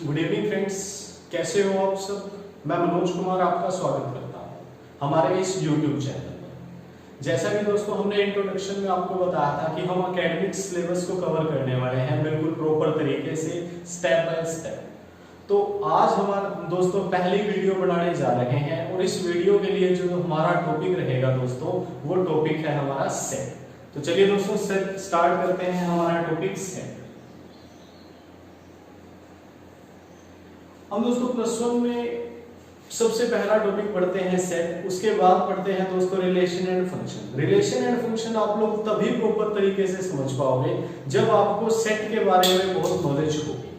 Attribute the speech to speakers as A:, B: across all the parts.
A: Good evening friends, कैसे हो आप सब। मैं मनोज कुमार आपका स्वागत करता हूं हमारे इस YouTube चैनल पर। जैसा कि दोस्तों हमने इंट्रोडक्शन में आपको बताया था कि हम एकेडमिक सिलेबस को कवर करने वाले हैं बिल्कुल प्रॉपर तरीके से, स्टेप बाय स्टेप। तो आज हमारा दोस्तों पहली वीडियो बनाने जा रहे हैं और इस वीडियो के लिए जो हमारा टॉपिक रहेगा दोस्तों, वो टॉपिक है हमारा सेट। तो चलिए दोस्तों सेट स्टार्ट करते हैं। हमारा टॉपिक सेट। हम दोस्तों प्लस वन में सबसे पहला टॉपिक पढ़ते हैं सेट, उसके बाद पढ़ते हैं दोस्तों relation and function. Relation and function आप लोग तभी प्रॉपर तरीके से समझ पाओगे जब आपको सेट के बारे में बहुत नॉलेज होगी।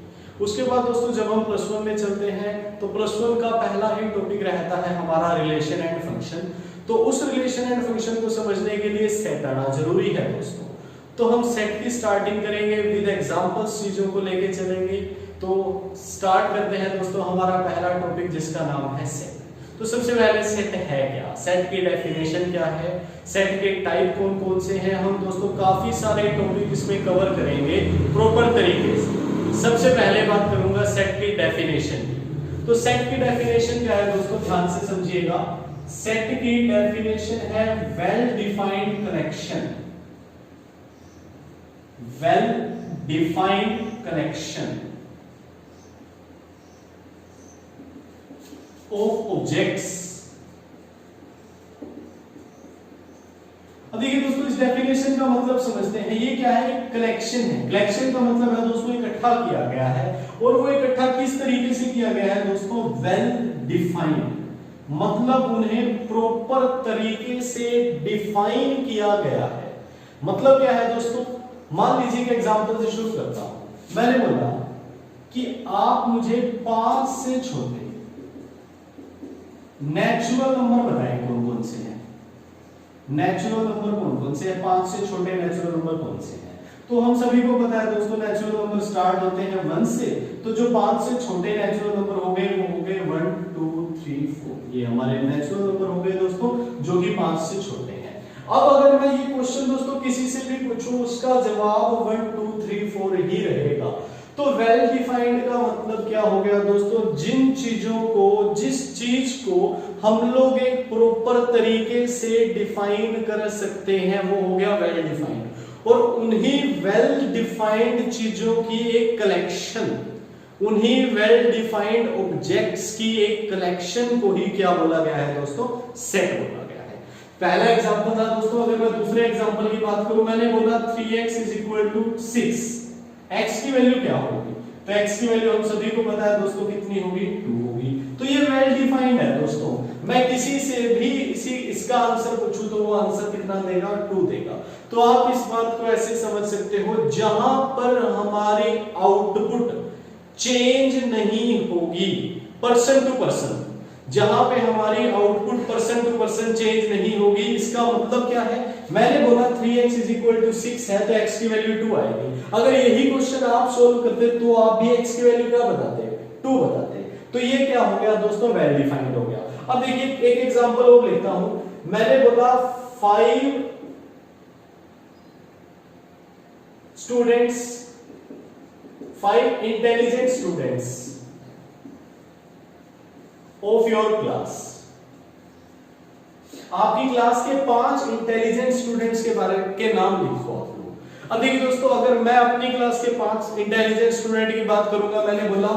A: उसके बाद दोस्तों जब हम प्लस वन में चलते हैं तो प्लस वन का पहला ही टॉपिक रहता है हमारा रिलेशन एंड फंक्शन। तो उस रिलेशन एंड फंक्शन को समझने के लिए सेट आना जरूरी है दोस्तों। तो हम सेट की स्टार्टिंग करेंगे, विद एग्जांपल्स चीजों को लेके चलेंगे। तो स्टार्ट करते हैं दोस्तों हमारा पहला टॉपिक जिसका नाम है सेट। तो सबसे पहले सेट है क्या, सेट की डेफिनेशन क्या है, सेट के टाइप कौन कौन से हैं, हम दोस्तों काफी सारे टॉपिक इसमें कवर करेंगे प्रॉपर तरीके से। सबसे पहले बात करूंगा सेट की डेफिनेशन की। तो सेट की डेफिनेशन क्या है दोस्तों, ध्यान से समझिएगा। सेट की डेफिनेशन है well defined collection, well defined collection of objects। अब देखिए दोस्तों इस डेफिनेशन का मतलब समझते हैं। ये क्या है, कलेक्शन है। कलेक्शन का मतलब है दोस्तों इकट्ठा किया गया है, और वो इकट्ठा किस तरीके से किया गया है दोस्तों, वेल डिफाइंड, मतलब उन्हें प्रॉपर तरीके से डिफाइन किया गया है। मतलब क्या है दोस्तों, मान लीजिए कि एग्जांपल से शुरू करता हूं। मैंने बोला कि आप मुझे 5 से छोटे नेचुरल नंबर बताएं कौन कौन से हैं। नेचुरल नंबर कौन कौन से हैं, 5 से छोटे नेचुरल नंबर कौन से हैं। तो हम सभी को पता है दोस्तों नेचुरल नंबर स्टार्ट होते हैं 1 से। तो जो 5 से छोटे नेचुरल नंबर हो गए वो हो गए 1 2 3 4। ये हमारे नेचुरल नंबर हो गए दोस्तों जो कि 5 से छोटे हैं। अब अगर मैं ये क्वेश्चन दोस्तों किसी से भी पूछूं, उसका जवाब 1 2 3 4 ही रहेगा। तो वेल डिफाइंड का मतलब क्या हो गया दोस्तों, जिन चीजों को, जिस चीज को हम लोग एक प्रॉपर तरीके से डिफाइन कर सकते हैं वो हो गया वेल डिफाइंड। और उन्हीं वेल डिफाइंड चीजों की एक कलेक्शन, उन्हीं वेल डिफाइंड ऑब्जेक्ट्स की एक कलेक्शन को ही क्या बोला गया है दोस्तों, सेट बोला गया है। पहला एग्जांपल था दोस्तों, अगर मैं दूसरे एग्जांपल की बात करूं, मैंने बोला 3x = 6। x की वैल्यू क्या होगी, तो x की वैल्यू हम सभी को पता है दोस्तों कितनी होगी, 2 होगी। तो ये वेल डिफाइंड है दोस्तों। मैं किसी से भी इसका आंसर पूछूं तो वो आंसर कितना देगा, 2 देगा। तो आप इस बात को ऐसे समझ सकते हो, जहां पर हमारी आउटपुट चेंज नहीं होगी पर्सन टू पर्सन, जहां पे हमारी output person to person change नहीं होगी, इसका मतलब क्या है, मैंने बोला 3x = 6 है तो x की वैल्यू 2 आएगी। अगर यही क्वेश्चन आप सोल्व करते तो आप भी x की वैल्यू क्या बताते, 2 बताते। तो ये क्या हो गया दोस्तों, वेल डिफाइंड हो गया। अब देखिए एक एग्जांपल और लेता हूं। मैंने बोला 5 students, 5 intelligent students of your class. आपकी क्लास के 5 इंटेलिजेंट स्टूडेंट्स के बारे के नाम लिखो आप लोग। अब देखिए दोस्तों अगर मैं अपनी क्लास के 5 इंटेलिजेंट स्टूडेंट की बात करूंगा, मैंने बोला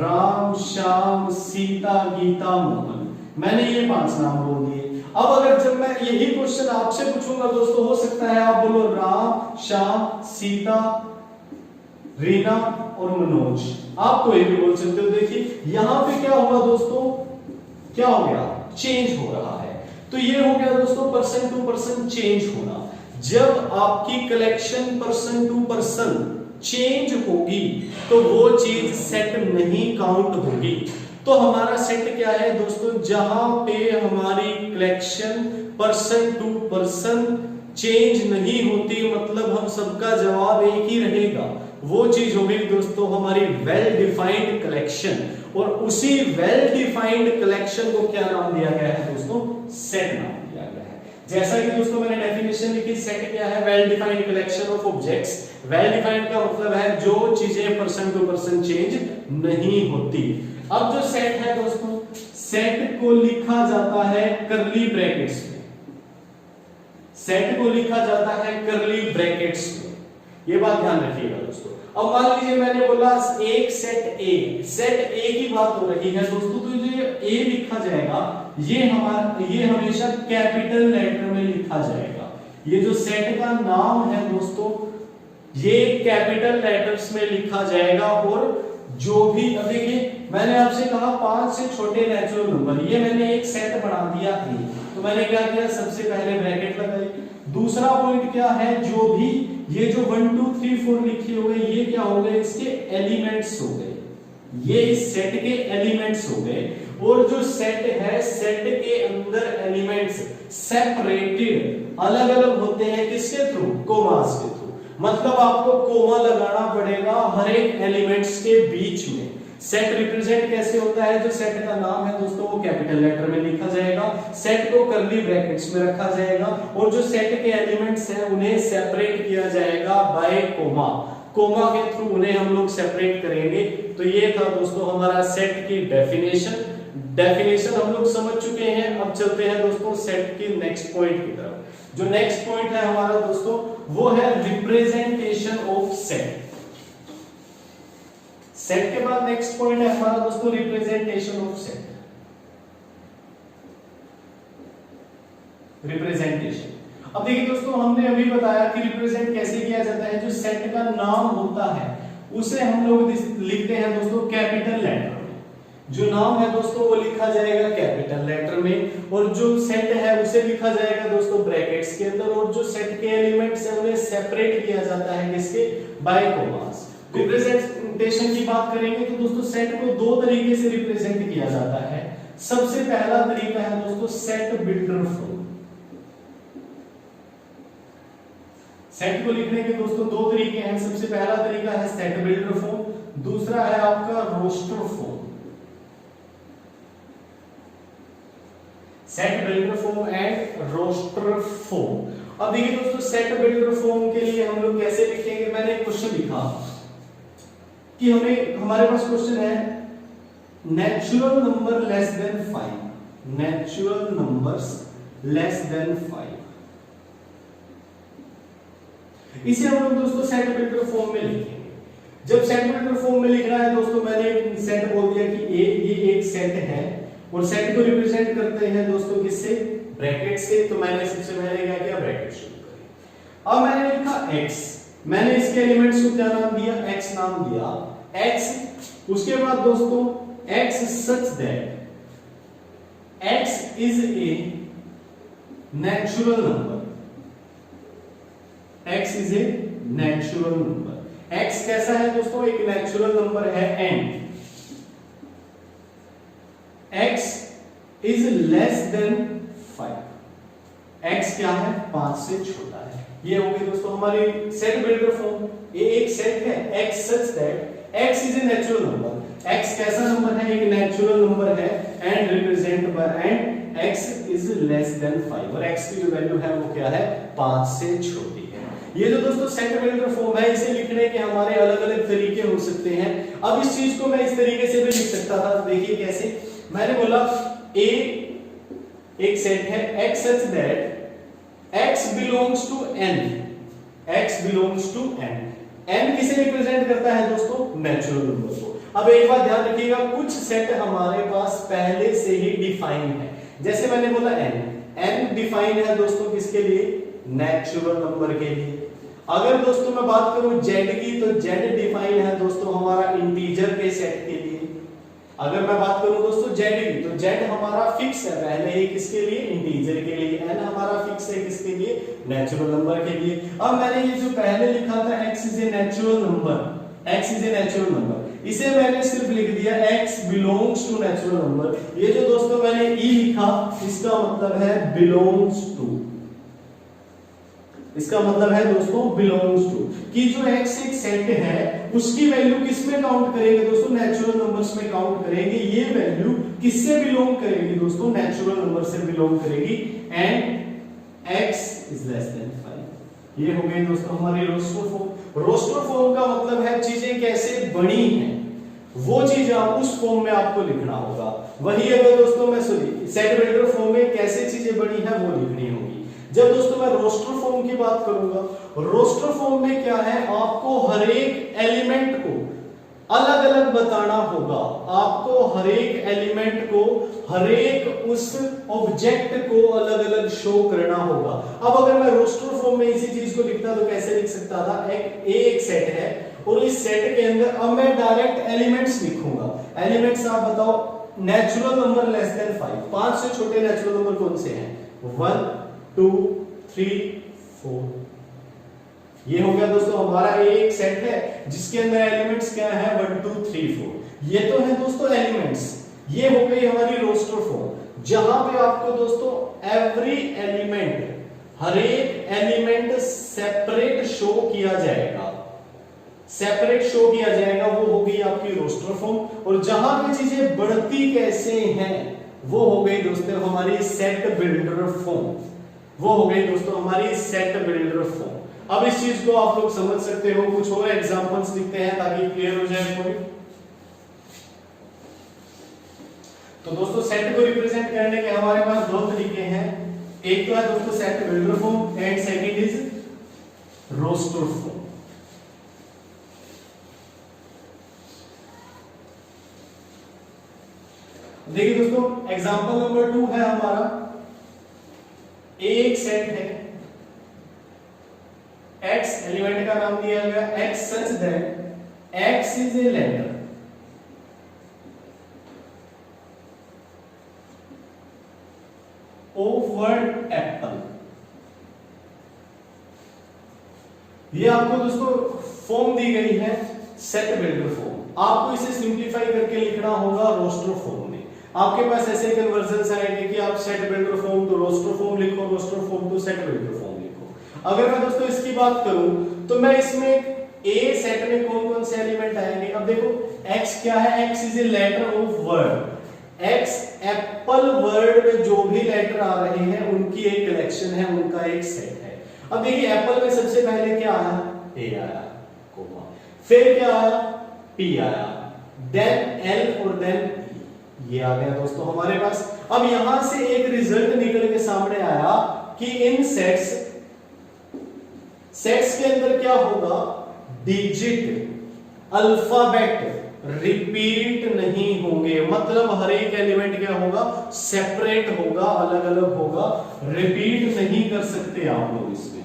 A: राम, श्याम, सीता, गीता, मोहन, मैंने ये 5 नाम बोल दिए। अब अगर जब मैं यही क्वेश्चन आपसे पूछूंगा दोस्तों, हो सकता है आप बोलो राम, श्याम, सीता, रीना और मनोज, आप कोई भी बोल सकते हो। देखिए यहां पे क्या हुआ दोस्तों, क्या हो गया, चेंज हो रहा है। तो ये हो गया दोस्तों पर्सन टू पर्सन चेंज होना। जब आपकी collection person to person change होगी तो वो चीज सेट नहीं काउंट होगी। तो हमारा सेट क्या है दोस्तों, जहां पे हमारी collection person to person change नहीं होती, मतलब हम सबका जवाब एक ही रहेगा, वो चीज होगी दोस्तों हमारी वेल डिफाइंड कलेक्शन। और उसी वेल डिफाइंड कलेक्शन को क्या नाम दिया गया है दोस्तों, सेट नाम दिया गया है। जैसा कि दोस्तों मैंने डेफिनेशन लिखी, सेट क्या है, well defined collection of objects well defined का मतलब है जो चीजें पर्सन टू पर्सन चेंज नहीं होती। अब जो सेट है दोस्तों, सेट को लिखा जाता है करली ब्रैकेट्स में, सेट को लिखा जाता है करली ब्रैकेट्स में, ये बात ध्यान रखिएगा दोस्तों। अब मान लीजिए मैंने बोला एक सेट ए, सेट ए की बात हो रही है दोस्तों, तो ये ए लिखा जाएगा, ये हमेशा कैपिटल लेटर में लिखा जाएगा। ये जो सेट का नाम है दोस्तों, ये कैपिटल लेटर्स में लिखा जाएगा। और जो भी, अब देखिए मैंने आपसे कहा 5 से छोटे नेचुरल नंबर, ये मैंने एक सेट बना दिया ए, तो मैंने क्या किया, सबसे पहले ब्रैकेट लगाई। दूसरा पॉइंट क्या है, जो भी ये जो 1 2 3 4 लिखे हुए, ये क्या हो गए, इसके एलिमेंट्स हो गए, ये इस सेट के एलिमेंट्स हो गए। और जो सेट है, सेट के अंदर एलिमेंट्स सेपरेटेड अलग अलग होते हैं, किसके थ्रू, कोमास के थ्रू। मतलब आपको कोमा लगाना पड़ेगा हर एक एलिमेंट्स के बीच में। सेट रिप्रेजेंट कैसे होता है, जो सेट का नाम है दोस्तों वो कैपिटल लेटर में लिखा जाएगा, सेट को करली ब्रैकेट्स में रखा जाएगा, और जो सेट के एलिमेंट्स हैं उन्हें सेपरेट किया जाएगा बाय कोमा, कोमा के थ्रू उन्हें हम लोग सेपरेट करेंगे। तो ये था दोस्तों हमारा सेट की डेफिनेशन हम लोग समझ चुके हैं। अब चलते हैं दोस्तों सेट की नेक्स्ट पॉइंट की तरफ। जो नेक्स्ट पॉइंट है हमारा दोस्तों, वो है रिप्रेजेंटेशन ऑफ सेट। सेट के बाद नेक्स्ट पॉइंट है हमारा दोस्तों रिप्रेजेंटेशन ऑफ सेट। रिप्रेजेंटेशन, अब देखिए दोस्तों, हमने अभी बताया कि रिप्रेजेंट कैसे किया जाता है। जो सेट का नाम होता है उसे हम लोग लिखते हैं दोस्तों कैपिटल लेटर में। जो नाम है दोस्तों वो लिखा जाएगा कैपिटल लेटर में, और जो सेट है उसे लिखा जाएगा दोस्तों ब्रैकेट्स के अंदर, और जो सेट के एलिमेंट्स है उन्हें सेपरेट किया जाता है किसके, बाय कोमास। रिप्रेजेंटेशन की बात करेंगे तो दोस्तों सेट को दो तरीके से रिप्रेजेंट किया जाता है। सबसे पहला तरीका है दोस्तों सेट बिल्डर फॉर्म। सेट को लिखने के दोस्तों दो तरीके हैं। सबसे पहला तरीका है सेट बिल्डर फॉर्म, दूसरा है आपका roster form. Set builder form and roster form. अब देखिए दोस्तों सेट बिल्डर फॉर्म के लिए हम लोग कैसे लिखेंगे, मैंने एक क्वेश्चन लिखा कि हमारे पास क्वेश्चन है natural number less than 5, natural numbers less than 5। इसे हम लोग दोस्तों सेट बिल्डर फॉर्म में लिखेंगे। जब सेट बिल्डर फॉर्म में लिखना है दोस्तों, मैंने सेट बोल दिया कि ये एक सेट है, और सेट को रिप्रेजेंट करते हैं दोस्तों किससे, ब्रैकेट से। तो मैंने सबसे पहले क्या किया, ब्रैकेट शुरू करी। अब मैंने लिखा x, मैंने इसके एलिमेंट्स को क्या नाम दिया, x नाम दिया, x। उसके बाद दोस्तों x such that x is a natural number, x is a natural number. x कैसा है दोस्तों, एक नेचुरल नंबर है, and x is less than 5। x क्या है, 5 से छोटा है। ये हो गई दोस्तों हमारी सेट बिल्डर फॉर्म। ये एक सेट है x such that x is a natural number. x कैसा नंबर है, एक नेचुरल नंबर है, and represent by and x is less than 5, और x की जो वैल्यू है वो क्या है, 5 से छोटी है। ये जो दोस्तों सेट बिल्डर फॉर्म है, इसे लिखने के हमारे अलग अलग तरीके हो सकते हैं। अब इस चीज को मैं इस तरीके से भी लिख सकता था, देखिए कैसे। मैंने बोला a एक सेट है x such that x belongs to n, x belongs to n। n किसे रिप्रेजेंट करता है दोस्तों, नेचुरल नंबर को। अब एक बात ध्यान रखिएगा, कुछ सेट हमारे पास पहले से ही डिफाइन है। जैसे मैंने बोला n डिफाइन है दोस्तों किसके लिए, नेचुरल नंबर के लिए। अगर दोस्तों मैं बात करूं z की, तो z डिफाइन है दोस्तों हमारा इंटीजर के सेट के लिए। अगर मैं बात करूं दोस्तों z की, तो z हमारा फिक्स है पहले ही किसके लिए, इंटीजर के लिए। n हमारा फिक्स है किसके लिए, नेचुरल नंबर के लिए। अब मैंने ये जो पहले लिखा था x is a natural number, x is a natural number, इसे मैंने सिर्फ लिख दिया x belongs to natural number. ये जो दोस्तों मैंने e लिखा, इसका मतलब है बिलोंग्स टू, इसका मतलब है दोस्तों बिलोंग्स टू, कि जो x एक सेट है उसकी वैल्यू किस में काउंट करेंगे दोस्तों, नेचुरल नंबर्स में काउंट करेंगे। ये वैल्यू किससे बिलोंग करेगी दोस्तों, नेचुरल नंबर से बिलोंग करेगी, and x is less than 5। ये हो गई दोस्तों हमारी रोस्टर फॉर्म। रोस्टर फॉर्म का मतलब है चीजें कैसे बनी हैं, वो चीज आप उस फॉर्म में आपको लिखना होगा। वही अगर दोस्तों मैं सेट बिल्डर फॉर्म में कैसे चीजें बनी है वो लिखनी होगी। जब दोस्तों मैं रोस्टर फॉर्म की बात करूंगा, रोस्टर फॉर्म में क्या है, आपको हर एक एलिमेंट को अलग अलग बताना होगा। आपको हर एक एलिमेंट को, हर एक उस ऑब्जेक्ट को अलग अलग शो करना होगा। अब अगर मैं रोस्टर फॉर्म में इसी चीज को लिखता तो कैसे लिख सकता था, एक सेट है और इस सेट के अंदर अब मैं डायरेक्ट एलिमेंट्स लिखूंगा। एलिमेंट्स आप बताओ, नेचुरल नंबर लेस देन 5, 5 से छोटे नेचुरल नंबर कौन से हैं, 1 2 3 4। ये हो गया दोस्तों हमारा एक सेट है जिसके अंदर एलिमेंट्स क्या है, 1 2 3 4। ये तो है दोस्तों एलिमेंट्स। ये हो गई हमारी रोस्टर फॉर्म, जहां पे आपको दोस्तों एवरी एलिमेंट, हर एक एलिमेंट सेपरेट शो किया जाएगा, सेपरेट शो किया जाएगा, वो हो गई आपकी रोस्टर फॉर्म। और जहां पे चीजें बढ़ती कैसे हैं वो हो गई दोस्तों हमारी सेट बिल्डर फॉर्म, वो हो गई दोस्तों हमारी सेट बिल्डर फॉर्म। अब इस चीज को आप लोग समझ सकते हो, कुछ और एग्जांपल्स लिखते हैं ताकि क्लियर हो जाए कोई। तो दोस्तों सेट को रिप्रेजेंट करने के हमारे पास दो तरीके हैं, एक तो है दोस्तों set builder form and second is roster form. देखिए दोस्तों एग्जांपल नंबर 2 है हमारा, एक सेट है x, एलिमेंट का नाम दिया गया x such that x is a letter of word apple। ये आपको दोस्तों फॉर्म दी गई है सेट बिल्डर फॉर्म। आपको इसे सिंपलीफाई करके लिखना होगा रोस्टर फॉर्म में। आपके पास ऐसे कन्वर्जन आएंगे कि आप set builder form to roster form लिखो, roster form to set builder form लिखो। अगर मैं दोस्तों इसकी बात करूं तो मैं इसमें ए सेट में कौन कौन से एलिमेंट आएंगे, अब देखो x क्या है, x is a letter of word. x apple word में जो भी लेटर आ रहे हैं उनकी एक कलेक्शन है, उनका एक सेट है। अब देखिए एप्पल में सबसे पहले क्या आया, ए आया, कोमा, फिर क्या आया, p आया, देन l और देन e, ये आ गया दोस्तों हमारे पास। अब यहां से एक रिजल्ट निकल के सामने आया कि इन सेट्स के अंदर क्या होगा, डिजिट, अल्फाबेट रिपीट नहीं होंगे। मतलब हर एक एलिमेंट क्या होगा, सेपरेट होगा, अलग अलग होगा, रिपीट नहीं कर सकते आप लोग इसमें।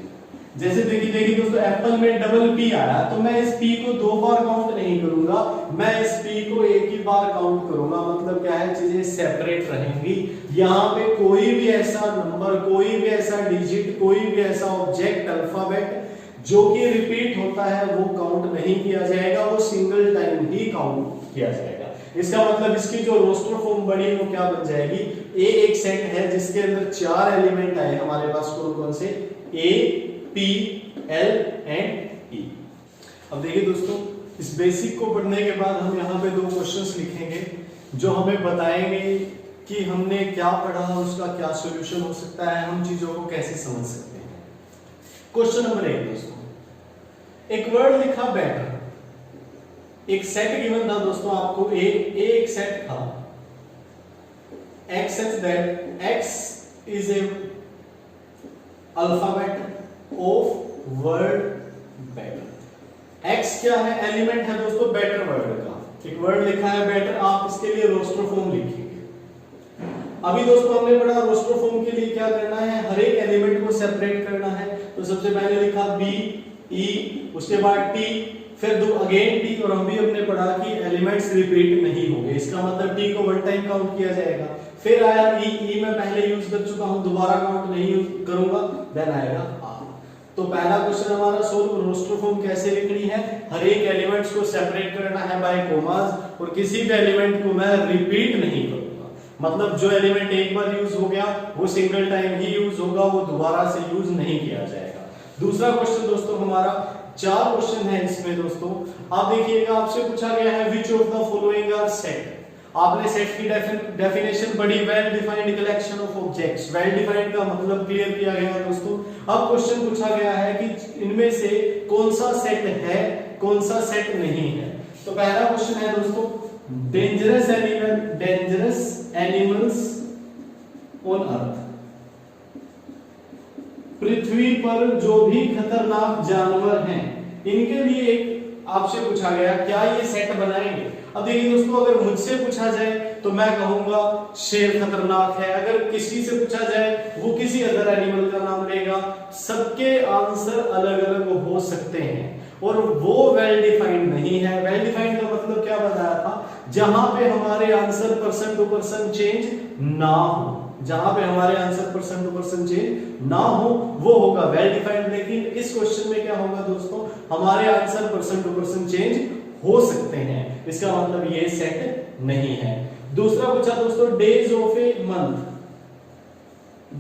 A: जैसे देखिए दोस्तों एप्पल में डबल पी आया तो मैं इस पी को 2 बार काउंट नहीं करूंगा, मैं इस पी को एक ही बार काउंट करूंगा। मतलब क्या है, चीजें सेपरेट रहेंगी। यहां पे कोई भी ऐसा नंबर, कोई भी ऐसा डिजिट, कोई भी ऐसा ऑब्जेक्ट, अल्फाबेट जो कि रिपीट होता है वो काउंट नहीं किया जाएगा, वो सिंगल टाइम ही काउंट किया जाएगा। इसका मतलब इसकी जो रोस्टर फॉर्म बड़ी वो क्या बन जाएगी, ए एक सेट है जिसके अंदर 4 एलिमेंट आए हमारे पास, कौन कौन से, ए पी एल एंड ई। अब देखिए दोस्तों इस बेसिक को पढ़ने के बाद हम यहाँ पे 2 क्वेश्चंस लिखेंगे जो हमें बताएंगे कि हमने क्या पढ़ा, उसका क्या सॉल्यूशन हो सकता है, हम चीजों को कैसे समझ सकते हैं। क्वेश्चन नंबर 1 दोस्तों, एक वर्ड लिखा बेटर, एक सेट गिवन था दोस्तों आपको, एक सेट था x such that x is a alphabet of word better। x क्या है, एलिमेंट है दोस्तों बेटर वर्ड का। एक वर्ड लिखा है बेटर, आप इसके लिए रोस्टर फॉर्म लिखेंगे। अभी दोस्तों हमने पढ़ा रोस्टर फॉर्म के लिए क्या करना है, हर एक एलिमेंट को सेपरेट करना है। तो सबसे पहले लिखा b e, उसके बाद t, फिर दो अगेन t, और हम भी हमने पढ़ा कि एलिमेंट्स रिपीट नहीं होंगे। इसका मतलब t को 1 टाइम काउंट किया जाएगा। फिर आया e मैं पहले यूज कर चुका हूं, दोबारा काउंट नहीं यूज करूंगा। देन आएगा r। तो पहला क्वेश्चन हमारा सोल्व, रोस्टर फॉर्म कैसे लिखनी है, हर एक एलिमेंट्स को सेपरेट करना है बाय कोमास, और किसी भी एलिमेंट को मैं रिपीट नहीं करूंगा। मतलब जो एलिमेंट एक बार यूज हो गया वो सिंगल टाइम ही यूज होगा, वो दोबारा से यूज नहीं किया जाएगा। दूसरा क्वेश्चन दोस्तों हमारा, 4 क्वेश्चन है इसमें दोस्तों। आप देखिएगा आपसे पूछा गया है which of the following are set. आपने सेट की डेफिनेशन पढ़ी, well defined collection of objects. Well defined का मतलब क्लियर किया गया दोस्तों। अब क्वेश्चन पूछा गया है कि इनमें से कौन सा सेट है, कौन सा सेट नहीं है। तो पहला क्वेश्चन है दोस्तों, डेंजरस एनिमल्स ऑन अर्थ, पृथ्वी पर जो भी खतरनाक जानवर हैं, इनके लिए एक आपसे पूछा गया क्या ये सेट बनाएंगे। अब देखिए दोस्तों, अगर मुझसे पूछा जाए तो मैं कहूंगा शेर खतरनाक है, अगर किसी से पूछा जाए वो किसी अदर एनिमल का नाम लेगा। सबके आंसर अलग अलग हो सकते हैं और वो वेल डिफाइंड नहीं है। वेल डिफाइंड का मतलब क्या बताया था, जहां पे हमारे answer person to person change ना हो, जहां पे हमारे answer person to person change ना हो वो होगा वेल डिफाइंड। लेकिन इस क्वेश्चन में क्या होगा दोस्तों, हमारे answer person to person change हो सकते हैं, इसका मतलब ये सेट नहीं है। दूसरा पूछा दोस्तों, days of a month,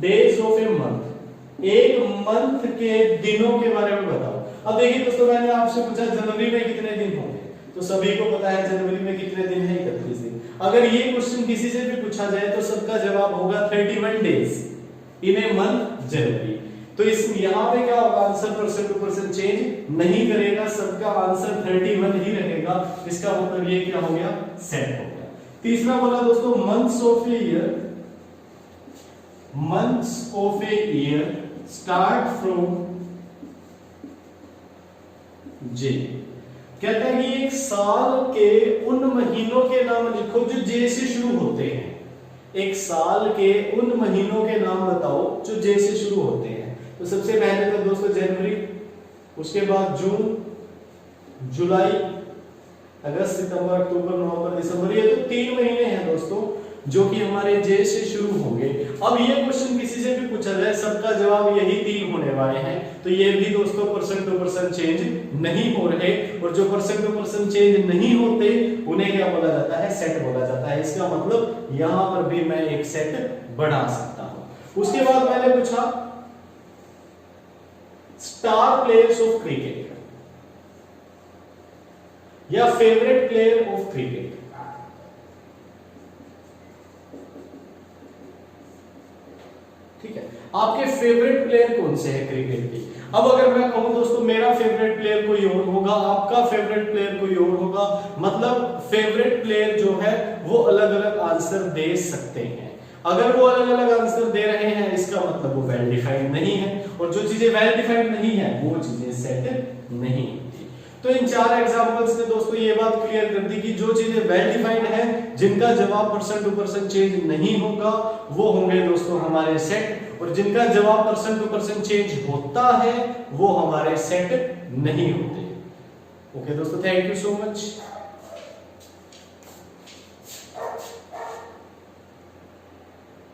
A: days of a month, एक मंथ के दिनों के बारे में बताओ। अब देखिए दोस्तों, मैंने आपसे पूछा जनवरी में कितने दिन होंगे, तो सभी को पता है जनवरी में कितने दिन है, 31 दिन। अगर ये क्वेश्चन किसी से भी पूछा जाए तो सबका जवाब होगा 31 डेज इन ए मंथ जनवरी। तो इस यहां पे क्या होगा, answer person to person change नहीं करेगा, सबका आंसर 31 ही रहेगा। इसका मतलब ये क्या हो गया, सेट हो गया। तीसरा बोला दोस्तों, months of a year, months of a year start from जे। कहता है कि एक साल के उन महीनों के नाम लिखो जो जे से शुरू होते हैं। एक साल के उन महीनों के नाम बताओ जो जे से शुरू होते हैं। तो सबसे पहले तो दोस्तों जनवरी, उसके बाद जून, जुलाई, अगस्त, सितंबर, अक्टूबर, नवंबर, दिसंबर, ये तो 3 महीने हैं दोस्तों जो कि हमारे जे से शुरू होंगे। अब ये क्वेश्चन किसी से भी पूछा जाए सबका जवाब यही 3 होने वाले हैं, तो ये भी दोस्तों पर्सन टू पर्सन चेंज नहीं हो रहे, और जो पर्सन टू पर्सन चेंज नहीं होते उन्हें क्या बोला जाता है, सेट बोला जाता है। इसका मतलब यहां पर भी मैं एक सेट बना सकता हूं। उसके बाद मैंने पूछा स्टार प्लेयर्स ऑफ क्रिकेट या फेवरेट प्लेयर ऑफ क्रिकेट। ठीक है, आपके फेवरेट प्लेयर कौन से हैं क्रिकेट के। अब अगर मैं कहूं दोस्तों मेरा फेवरेट प्लेयर कोई और होगा, आपका फेवरेट प्लेयर कोई और होगा, मतलब फेवरेट प्लेयर जो है वो अलग अलग आंसर दे सकते हैं। अगर वो अलग अलग आंसर दे रहे हैं इसका मतलब वो वेल डिफाइंड नहीं है, और जो चीजें वेल डिफाइंड नहीं है वो चीजें सेट नहीं होती। तो इन 4 एग्जांपल्स ने दोस्तों ये बात क्लियर कर दी कि जो चीजें वेल डिफाइंड है, जिनका जवाब पर्सन टू पर्सन चेंज नहीं होगा, वो होंगे दोस्तों हमारे सेट, और जिनका जवाब पर्सन टू पर्सन चेंज होता है वो हमारे सेट नहीं होते। ओके दोस्तों, थैंक यू सो मच।